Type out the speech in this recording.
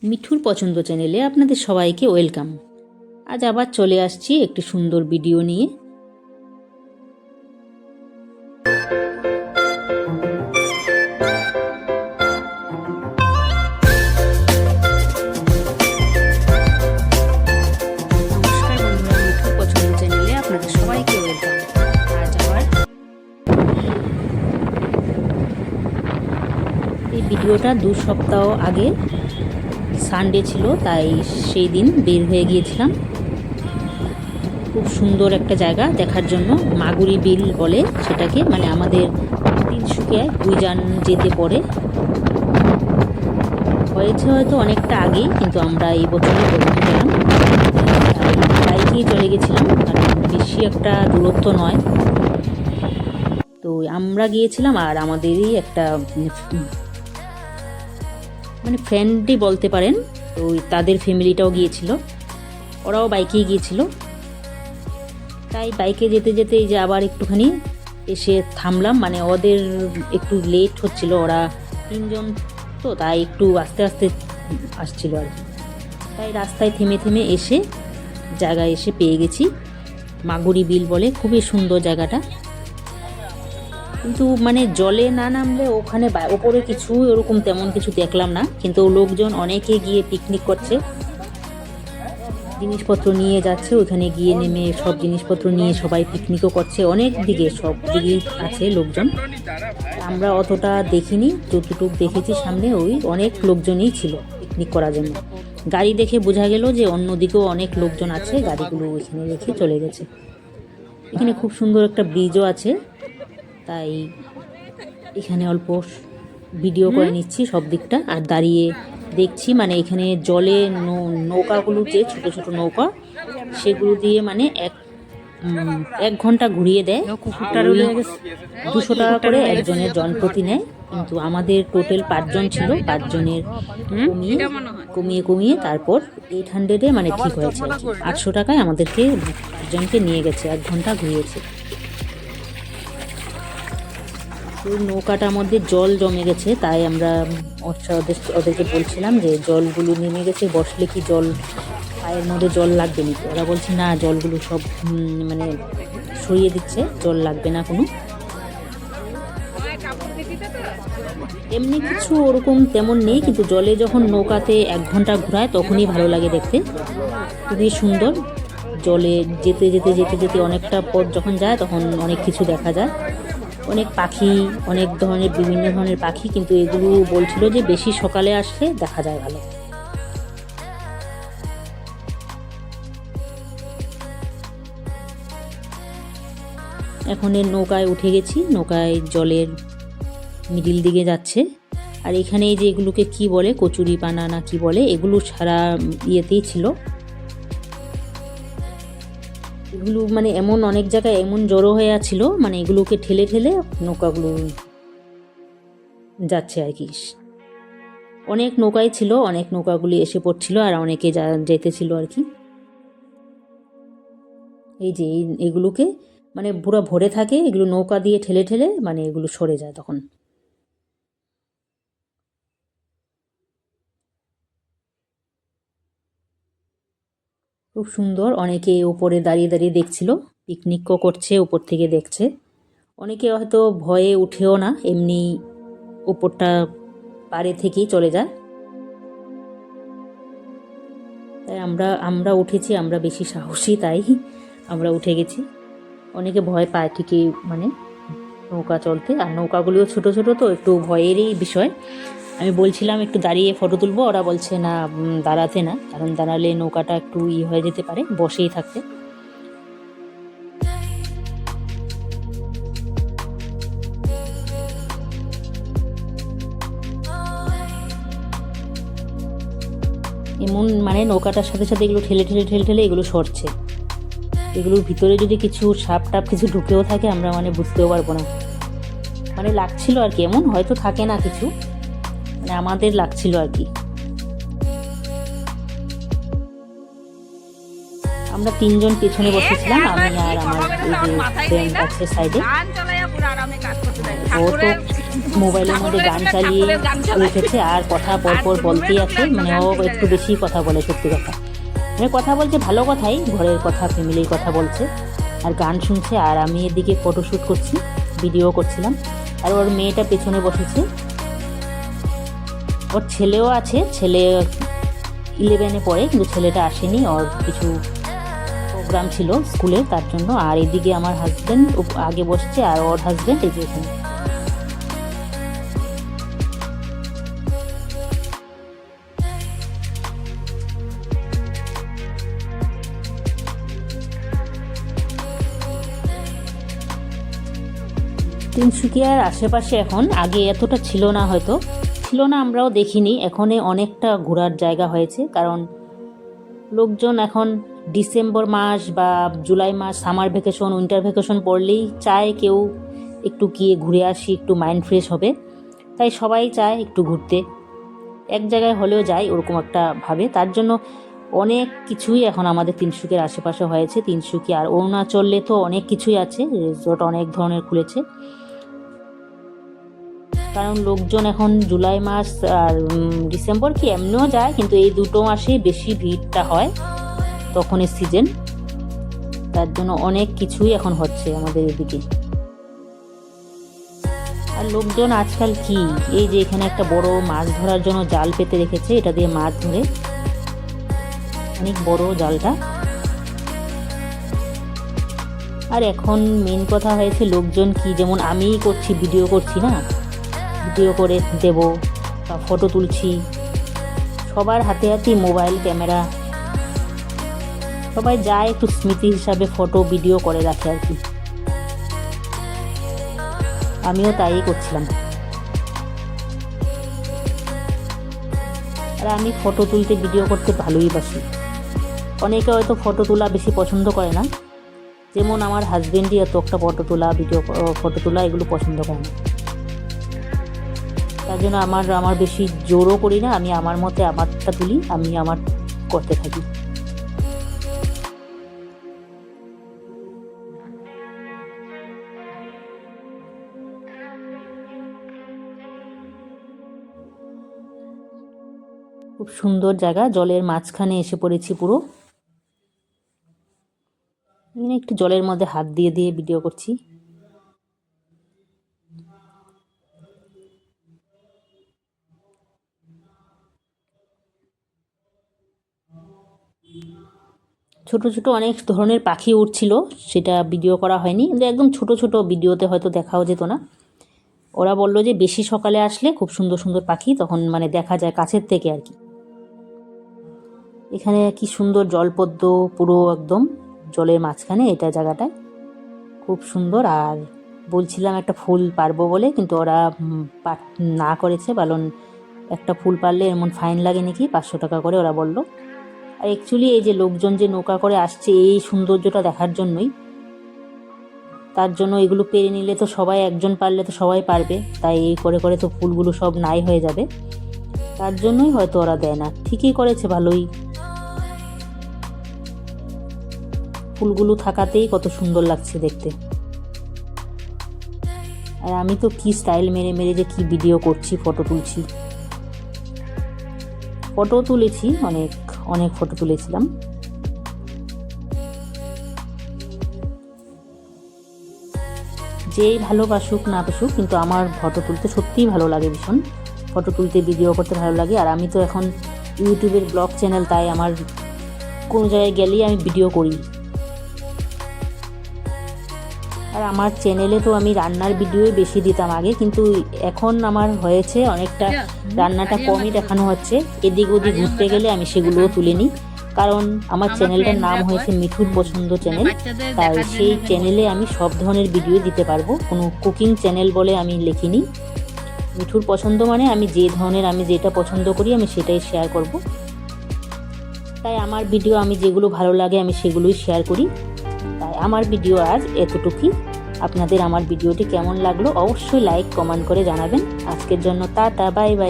মিঠুর পছন্দ চ্যানেলে আপনাদের সবাইকে ওয়েলকাম। আজ আবার চলে আসছি একটি সুন্দর ভিডিও নিয়ে। নমস্কার বন্ধুরা, মিঠুর পছন্দ চ্যানেলে আপনাদের সবাইকে ওয়েলকাম। আজ আবার এই ভিডিওটা 2 সপ্তাহ আগে সানডে ছিল, তাই সেই দিন বের হয়ে গিয়েছিলাম। খুব সুন্দর একটা জায়গা দেখার জন্য, মাগুরি বিল বলে সেটাকে, মানে আমাদের তিনসুকিয়ায় গুইজান যেতে পড়ে। হয়েছে হয়তো অনেকটা আগেই, কিন্তু আমরা এই বছরই প্রথমে গেলাম। বাইকেই চলে গেছিলাম, কারণ বেশি একটা দূরত্ব নয়। তো আমরা গিয়েছিলাম, আর আমাদেরই একটা মানে ফ্রেন্ডই বলতে পারেন, তো তাদের ফ্যামিলিটাও গিয়েছিল, ওরাও বাইকেই গিয়েছিল। তাই বাইকে যেতে যেতে এই যে আবার একটুখানি এসে থামলাম, মানে ওদের একটু লেট হচ্ছিল, ওরা 3 জন তো, তাই একটু আস্তে আস্তে আসছিল আর কি। তাই রাস্তায় থেমে থেমে এসে জায়গায় এসে পেয়ে গেছি, মাগুরি বিল বলে। খুবই সুন্দর জায়গাটা, কিন্তু মানে জলে না নামলে ওখানে ওপরে কিছু ওরকম তেমন কিছু দেখলাম না। কিন্তু লোকজন অনেকে গিয়ে পিকনিক করছে, জিনিসপত্র নিয়ে যাচ্ছে, ওখানে গিয়ে নেমে সব জিনিসপত্র নিয়ে সবাই পিকনিকও করছে। অনেক দিকে সব দিকেই আছে লোকজন, আমরা অতটা দেখিনি, যতটুকু দেখেছি সামনে ওই অনেক লোকজনই ছিল পিকনিক করার জন্য। গাড়ি দেখে বোঝা গেল যে অন্যদিকেও অনেক লোকজন আছে, গাড়িগুলো এখানে রেখে চলে গেছে। এখানে খুব সুন্দর একটা ব্রিজও আছে, তাই এখানে অল্প ভিডিও করে নিচ্ছি সব দিকটা, আর দাঁড়িয়ে দেখছি। মানে এখানে জলে নৌকাগুলো, যে ছোট ছোট নৌকা, সেগুলো দিয়ে মানে এক ঘন্টা ঘুরিয়ে দেয়। 200 টাকা করে একজনের জনপ্রতি নেয়, কিন্তু আমাদের টোটাল 5 জন ছিল, 5 জনের কমিয়ে কমিয়ে তারপর 800-এ মানে ঠিক হয়েছে। 800 টাকায় আমাদেরকে 5 জনকে নিয়ে গেছে, 1 ঘন্টা ঘুরিয়েছে। ওই নৌকাটার মধ্যে জল জমে গেছে, তাই আমরা ওদেরকে বলছিলাম যে জলগুলো নেমে গেছে, বসলে কি জল পায়ের মধ্যে জল লাগবে নাকি। ওরা বলছে না, জলগুলো সব মানে সরিয়ে দিচ্ছে, জল লাগবে না কোনো। এমনি কিছু ওরকম তেমন নেই, কিন্তু জলে যখন নৌকাতে 1 ঘন্টা ঘোরায় তখনই ভালো লাগে দেখতে, খুবই সুন্দর। জলে যেতে যেতে যেতে যেতে অনেকটা পথ যখন যায় তখন অনেক কিছু দেখা যায়, অনেক পাখি, অনেক ধরনের বিভিন্ন ধরনের পাখি, কিন্তু এগুলো বলছিল যে বেশি সকালে আসলে দেখা যায় ভালো। এখন এর নৌকায় উঠে গেছি, নৌকায় জলের মিডিল দিকে যাচ্ছে। আর এখানে এই যে এগুলোকে কি বলে, কচুরি পানা না কি বলে, এগুলো সারা ইয়েতেই ছিল। এগুলো মানে এমন অনেক জায়গায় এমন জড়ো হয়ে ছিল, মানে এগুলোকে ঠেলে ঠেলে নৌকাগুলো যাচ্ছে আর কি। অনেক নৌকাই ছিল, অনেক নৌকাগুলি এসে পড়ছিল, আর অনেকে যেতেছিল আর কি। এই যে এগুলোকে মানে পুরো ভরে থাকে, এগুলো নৌকা দিয়ে ঠেলে ঠেলে মানে এগুলো সরে যায় তখন। খুব সুন্দর, অনেকে উপরে দাঁড়িয়ে দাঁড়িয়ে দেখছিল, পিকনিকও করছে, উপর থেকে দেখছে। অনেকে হয়তো ভয়ে উঠেও না, এমনি উপরটা পাড়ে থেকেই চলে যায়। তাই আমরা উঠেছি, আমরা বেশি সাহসী, তাই আমরা উঠে গেছি। অনেকে ভয় পায় ঠিকই, মানে নৌকা চলতে, আর নৌকাগুলিও ছোট ছোট, তো একটু ভয়েরই বিষয়। আমি বলছিলাম একটু দাঁড়িয়ে ফটো তুলবো, ওরা বলছে না, দাঁড়াতে না, কারণ দাঁড়ালে নৌকাটা একটু হয়ে যেতে পারে, বসেই থাকতে। এমন মানে নৌকাটার সাথে সাথে এগুলো ঠেলে ঠেলে ঠেলে ঠেলে এগুলো সরছে। এগুলোর ভিতরে যদি কিছু সাপ টাপ কিছু ঢুকেও থাকে, আমরা মানে বুঝতেও পারবো না। মানে লাগছিল আর কি, এমন হয়তো থাকে না কিছু, মানে আমাদের লাগছিল আর কি। আমরা 3 জন পেছনে বসেছিলাম, আমি আর আমার এই যে ফ্রেন্ড আছে সাইডে। ও তো মোবাইলের মধ্যে গান চালিয়ে রেখেছে আর কথা পরপর বলতেই আছে, মানে ও একটু বেশি কথা বলে, সত্যি কথা। মানে কথা বলছে ভালো কথাই, ঘরের কথা, ফ্যামিলির কথা বলছে আর গান শুনছে। আর আমি এদিকে ফটোশ্যুট করছি, ভিডিও করছিলাম। আর ওর মেয়েটা পেছনে বসেছে, ওর ছেলেও আছে, ছেলে 11-এ পড়ে, কিন্তু ছেলেটা আসেনি, ওর কিছু প্রোগ্রাম ছিল স্কুলে তার জন্য। আর এদিকে আমার হাজব্যান্ড আগে বসছে আর ওর হাজব্যান্ড এই যে এখানে। তিনসুকিয়ার আশেপাশে এখন, আগে এতটা ছিল না, হয়তো ছিল না, আমরাও দেখিনি, এখন অনেকটা ঘোরার জায়গা হয়েছে। কারণ লোকজন এখন ডিসেম্বর মাস বা জুলাই মাস, সামার ভ্যাকেশন, উইন্টার ভ্যাকেশন পড়লেই চায় কেউ একটু গিয়ে ঘুরে আসি, একটু মাইন্ড ফ্রেশ হবে, তাই সবাই চায় একটু ঘুরতে, এক জায়গায় হলেও যায় ওরকম একটা ভাবে। তার জন্য অনেক কিছুই এখন আমাদের তিনসুকিয়ার আশেপাশে হয়েছে। তিনসুকিয়া আর অরুণাচলে তো অনেক কিছুই আছে, রিসোর্ট অনেক ধরনের খুলেছে। কারণ লোকজন এখন জুলাই মাস আর ডিসেম্বর কি এমনিও যায়, কিন্তু এই দুটো মাসে বেশি ভিড়টা হয়, তখনের সিজন। তার জন্য অনেক কিছুই এখন হচ্ছে আমাদের এদিকে। আর লোকজন আজকাল কি, এই যে এখানে একটা বড় মাছ ধরার জন্য জাল পেতে রেখেছে, এটা দিয়ে মাছ ধরে, অনেক বড় জালটা। আর এখন মেন কথা হয়েছে লোকজন কি, যেমন আমিই করছি, ভিডিও করছি না, ভিডিও করে দেব বা ফটো তুলছি, সবার হাতে হাতেই মোবাইল ক্যামেরা, সবাই যায় একটু স্মৃতি হিসাবে ফটো ভিডিও করে রাখে আর কি। আমিও তাই করছিলাম। আর আমি ফটো তুলতে, ভিডিও করতে ভালোই বাসি। অনেকে হয়তো ফটো তোলা বেশি পছন্দ করে না, যেমন আমার হাজবেন্ডই এত একটা ফটো তোলা এগুলো পছন্দ করে না। তার জন্য আমার বেশি জোরও করি না, আমি আমার মতে আমারটা তুলি, আমি আমার করতে থাকি। খুব সুন্দর জায়গা, জলের মাঝখানে এসে পড়েছি পুরো। এখানে একটু জলের মধ্যে হাত দিয়ে দিয়ে ভিডিও করছি। ছোট ছোট অনেক ধরনের পাখি উঠছিল, সেটা ভিডিও করা হয়নি, কিন্তু একদম ছোট ছোট, ভিডিওতে হয়তো দেখাও যেত না। ওরা বললো যে বেশি সকালে আসলে খুব সুন্দর সুন্দর পাখি তখন মানে দেখা যায় কাছের থেকে আর কি। এখানে কি সুন্দর জলপদ্ম, পুরো একদম জলের মাঝখানে এটা জায়গাটায়, খুব সুন্দর। আর বলছিলাম একটা ফুল পারবো বলে, কিন্তু ওরা না করেছে, কারণ একটা ফুল পারলে এমন ফাইন লাগে নাকি 500 টাকা করে ওরা বললো। আর অ্যাকচুয়ালি এই যে লোকজন যে নৌকা করে আসছে এই সৌন্দর্যটা দেখার জন্যই, তার জন্য এগুলো পেরে নিলে তো সবাই, একজন পারলে তো সবাই পারবে, তাই এই করে করে তো ফুলগুলো সব নাই হয়ে যাবে, তার জন্যই হয়তো ওরা দেয় না। ঠিকই করেছে, ভালোই, ফুলগুলো থাকাতেই কত সুন্দর লাগছে দেখতে। আর আমি তো কি স্টাইল মেরে মেরে যে কি ভিডিও করছি, ফটো তুলছি, ফটো তুলেছি, অনেক অনেক ফটো তুলেছিলাম। যেই ভালোবাসুক না বাসুক, কিন্তু আমার ফটো তুলতে সত্যিই ভালো লাগে ভীষণ, ফটো তুলতে, ভিডিও করতে ভালো লাগে। আর আমি তো এখন ইউটিউবের ব্লগ চ্যানেল, তাই আমার কোনো জায়গায় গেলেই আমি ভিডিও করি। আর আমার চ্যানেলে তো আমি রান্নার ভিডিওই বেশি দিতাম আগে, কিন্তু এখন আমার হয়েছে অনেকটা রান্নাটা কমই দেখানো হচ্ছে, এদিক ওদিক ঘুরতে গেলে আমি সেগুলোও তুলে নিই। কারণ আমার চ্যানেলটার নাম হয়েছে মিঠুর পছন্দ চ্যানেল, তাই সেই চ্যানেলে আমি সব ধরনের ভিডিও দিতে পারবো, কোনো কুকিং চ্যানেল বলে আমি লিখিনি। মিঠুর পছন্দ মানে আমি যে ধরনের, আমি যেটা পছন্দ করি আমি সেটাই শেয়ার করব। তাই আমার ভিডিও, আমি যেগুলো ভালো লাগে আমি সেগুলোই শেয়ার করি। তাই আমার ভিডিও আজ এতটুকুই। আপনাদের আমার ভিডিওটি কেমন লাগলো অবশ্যই লাইক কমেন্ট করে জানাবেন। আজকের জন্য টাটা, বাই বাই।